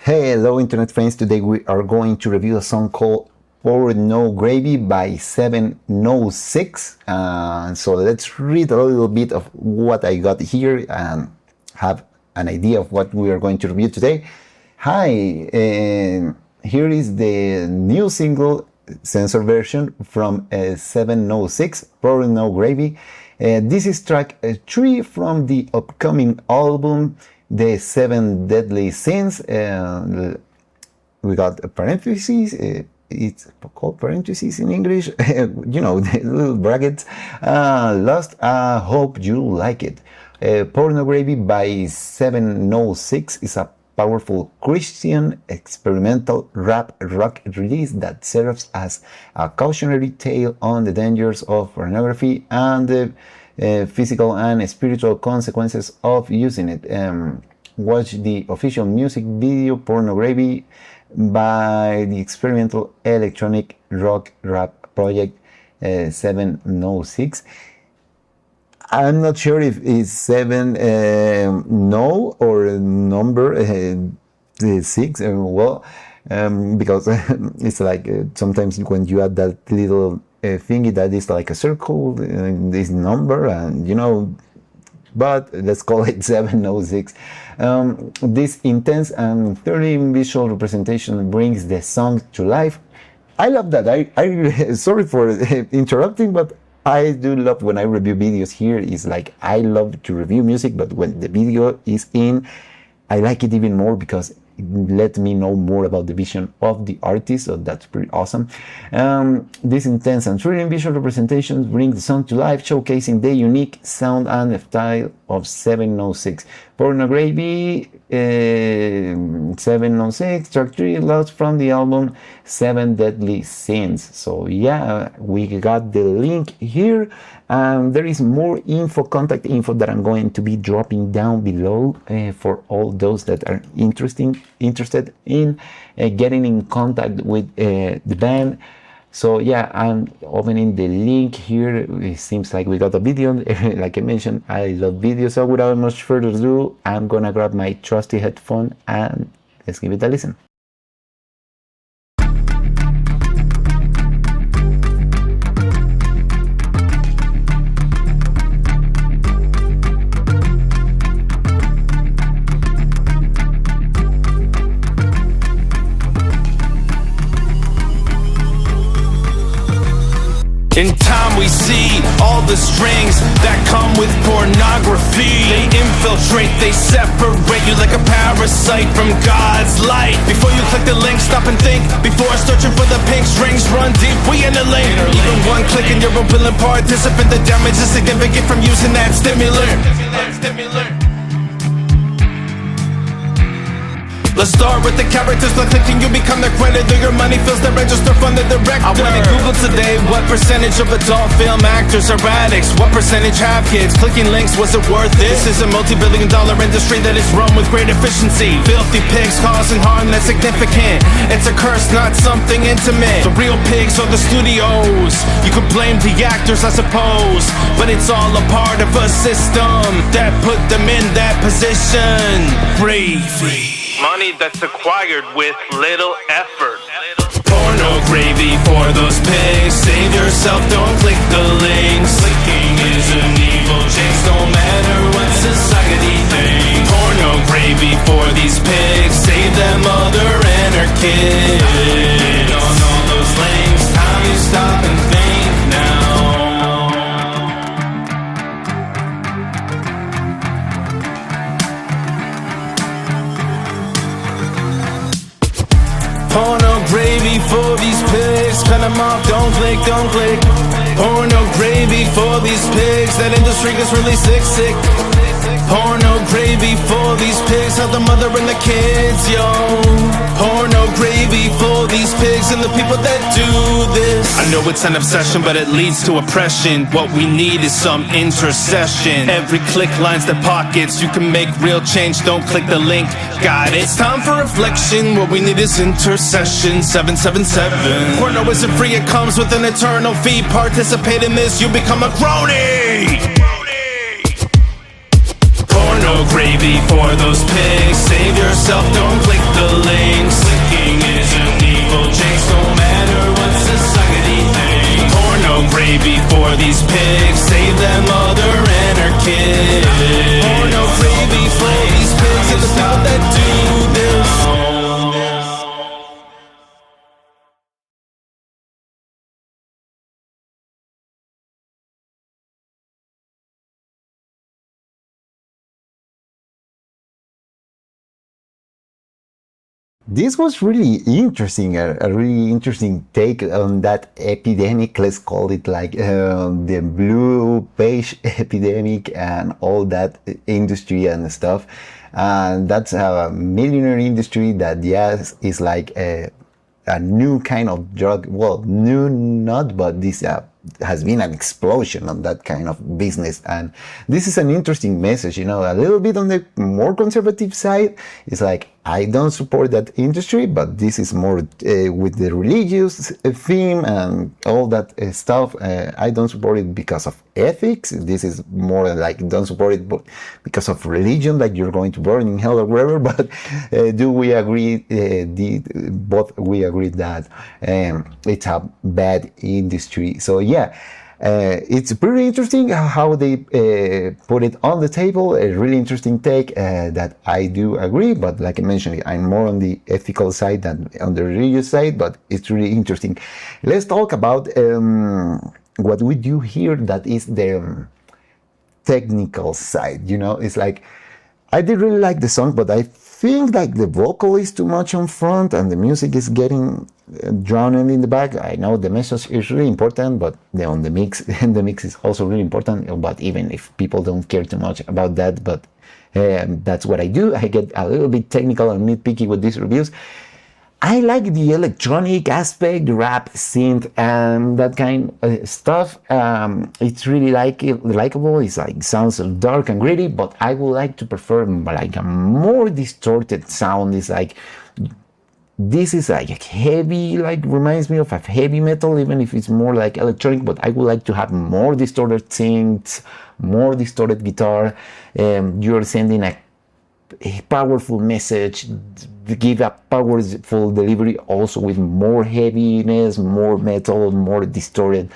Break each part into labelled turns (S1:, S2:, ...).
S1: Hello internet friends, today we are going to review a song called Pornography by 706. So let's read a little bit of what I got here and have an idea of what we are going to review today. Hi, here is the new single censor version from 706, Pornography. This is track 3 from the upcoming album The 7 Deadly Sins. We got a parentheses, it's called parentheses in English, you know, the little brackets. Lost, I hope you like it. Pornography by 706 is a powerful Christian experimental rap rock release that serves as a cautionary tale on the dangers of pornography and the physical and spiritual consequences of using it. Watch the official music video Pornography by the experimental electronic rock rap project 706. I'm not sure if it's 7 no or number 6. Because it's like sometimes when you add that little thingy that is like a circle, this number, and you know, but let's call it 706. This intense and thoroughly visual representation brings the song to life. I love that. I sorry for interrupting, but I do love when I review videos here. It's like I love to review music, but when the video is in, I like it even more because it let me know more about the vision of the artist, so that's pretty awesome. This intense and thrilling visual representations bring the song to life, showcasing the unique sound and style of 706. Pornography 706, track 3, lost from the album 7 Deadly Sins. So yeah, we got the link here. There is more info, contact info, that I'm going to be dropping down below for all those that are interested in getting in contact with the band. So yeah, I'm opening the link here. It seems like we got a video. Like I mentioned, I love videos, so without much further ado, I'm gonna grab my trusty headphone and let's give it a listen.
S2: In time we see all the strings that come with pornography. They infiltrate, they separate you like a parasite from God's light. Before you click the link, stop and think. Before searching for the pink strings, run deep, we in the lane. Even one click and you're a willing participant. The damage is significant from using that stimulant. Let's start with the characters. By clicking you become the creditor. Your money fills the register from the director. I went to Google today. What percentage of adult film actors are addicts? What percentage have kids? Clicking links, was it worth it? This is a multi-billion-dollar industry that is run with great efficiency. Filthy pigs causing harm that's significant. It's a curse, not something intimate. The real pigs are the studios. You could blame the actors, I suppose, but it's all a part of a system that put them in that position. Gravy. Money that's acquired with little effort. Pornography for those pigs. Save yourself, don't click the links. Clicking is an evil jinx, no matter what society thinks. Pornography for these pigs. Save their mother and her kid. On all those links, time you stop and think now. Pornography for these pigs. Cut them off, don't click, don't click. Pornography for these pigs. That industry gets really sick. Pornography for these pigs. Help the mother and the kids, yo. Pornography for these pigs and the people that do this. I know it's an obsession, but it leads to oppression. What we need is some intercession. Every click lines the pockets. You can make real change, don't click the link. Got it? It's time for reflection. What we need is intercession. 777. Porno isn't free, it comes with an eternal fee. Participate in this, you become a crony. Porno gravy for those pigs. Save yourself, don't click the links. Clicking is an evil jinx, no matter what society thinks. Porno gravy for these pigs. Save them, mother and her kids. Porno gravy for these pigs and the people that do this.
S1: This was really interesting, a really interesting take on that epidemic. Let's call it like the blue page epidemic and all that industry and stuff. And that's a millionaire industry that, yes, is like a new kind of drug. Well, new not, but this has been an explosion on that kind of business. And this is an interesting message, you know, a little bit on the more conservative side. It's like, I don't support that industry, but this is more with the religious theme and all that stuff. I don't support it because of ethics. This is more like, don't support it because of religion, like you're going to burn in hell or wherever. But do we agree, both we agree that it's a bad industry. So yeah, it's pretty interesting how they put it on the table. A really interesting take that I do agree, but like I mentioned, I'm more on the ethical side than on the religious side, but it's really interesting. Let's talk about what we do here, that is the technical side. You know, it's like, I did really like the song, but I feel like the vocal is too much on front and the music is getting drowned in the back. I know the message is really important, but the mix is also really important. But even if people don't care too much about that, but that's what I do. I get a little bit technical and nitpicky with these reviews. I like the electronic aspect, rap, synth, and that kind of stuff. It's really likable. It's like sounds dark and gritty, but I would like to prefer like a more distorted sound. It's like, this is like heavy, like reminds me of a heavy metal, even if it's more like electronic, but I would like to have more distorted synths, more distorted guitar. You're sending a powerful message, give a powerful delivery, also with more heaviness, more metal, more distorted.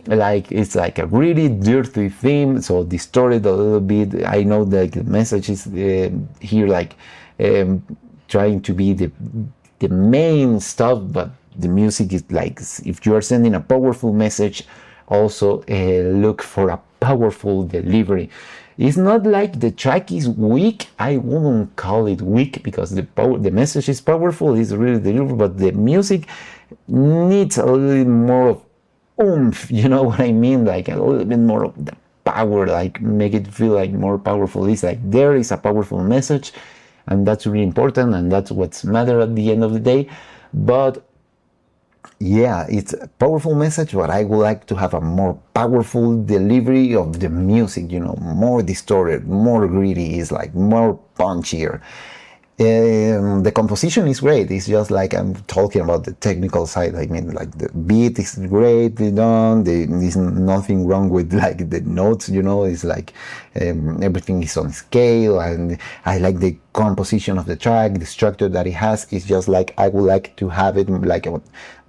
S1: Like, it's like a really dirty theme, so distorted a little bit. I know that the message is here like trying to be the main stuff, but the music is like, if you are sending a powerful message, also look for a powerful delivery. It's not like the track is weak. I wouldn't call it weak, because the message is powerful, it's really delivered, but the music needs a little bit more of oomph, you know what I mean? Like a little bit more of the power, like make it feel like more powerful. It's like there is a powerful message, and that's really important, and that's what's matter at the end of the day. But yeah, it's a powerful message, but I would like to have a more powerful delivery of the music, you know, more distorted, more gritty, is like more punchier. The composition is great. It's just like, I'm talking about the technical side. I mean, like the beat is greatly done. There's nothing wrong with like the notes, you know. It's like everything is on scale, and I like the composition of the track, the structure that it has. It's just like, I would like to have it like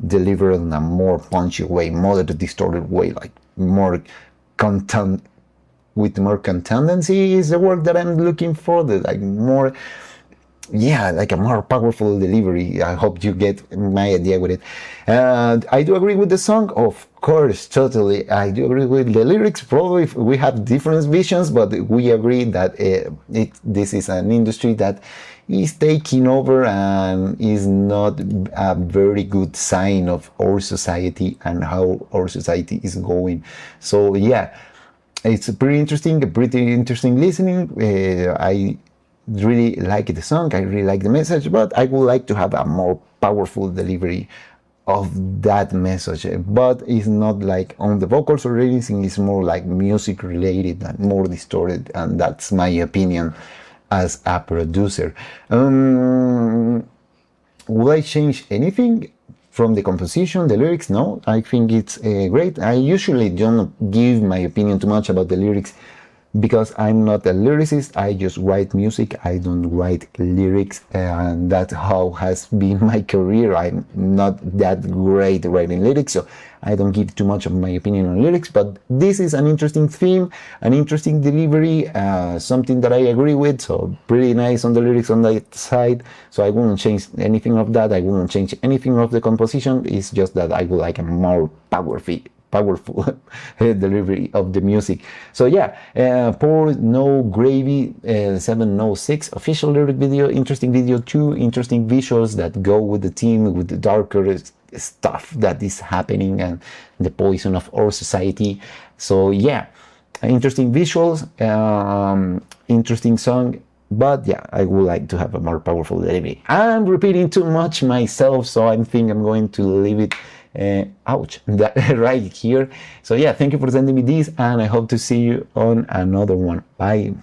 S1: delivered in a more punchy way, more distorted way, like more content, with more contendency is the word that I'm looking for. Like more. Yeah, like a more powerful delivery. I hope you get my idea with it. And I do agree with the song, of course, totally. I do agree with the lyrics. Probably we have different visions, but we agree that this is an industry that is taking over and is not a very good sign of our society and how our society is going. So yeah, it's pretty interesting listening. I really like the song, I really like the message, but I would like to have a more powerful delivery of that message. But it's not like on the vocals or anything, it's more like music related and more distorted, and that's my opinion as a producer. Will I change anything from the composition, the lyrics? No, I think it's great. I usually don't give my opinion too much about the lyrics because I'm not a lyricist. I just write music. I don't write lyrics, and that's how has been my career. I'm not that great writing lyrics, so I don't give too much of my opinion on lyrics, but this is an interesting theme, an interesting delivery, something that I agree with, so pretty nice on the lyrics on that side. So I wouldn't change anything of that. I wouldn't change anything of the composition. It's just that I would like a more powerful delivery of the music. So yeah, Pour No Gravy 706 official lyric video, interesting video too, interesting visuals that go with the theme, with the darker stuff that is happening and the poison of our society. So yeah, interesting visuals, interesting song. But yeah, I would like to have a more powerful delivery. I'm repeating too much myself, so I think I'm going to leave it right here. So yeah, thank you for sending me this, and I hope to see you on another one. Bye.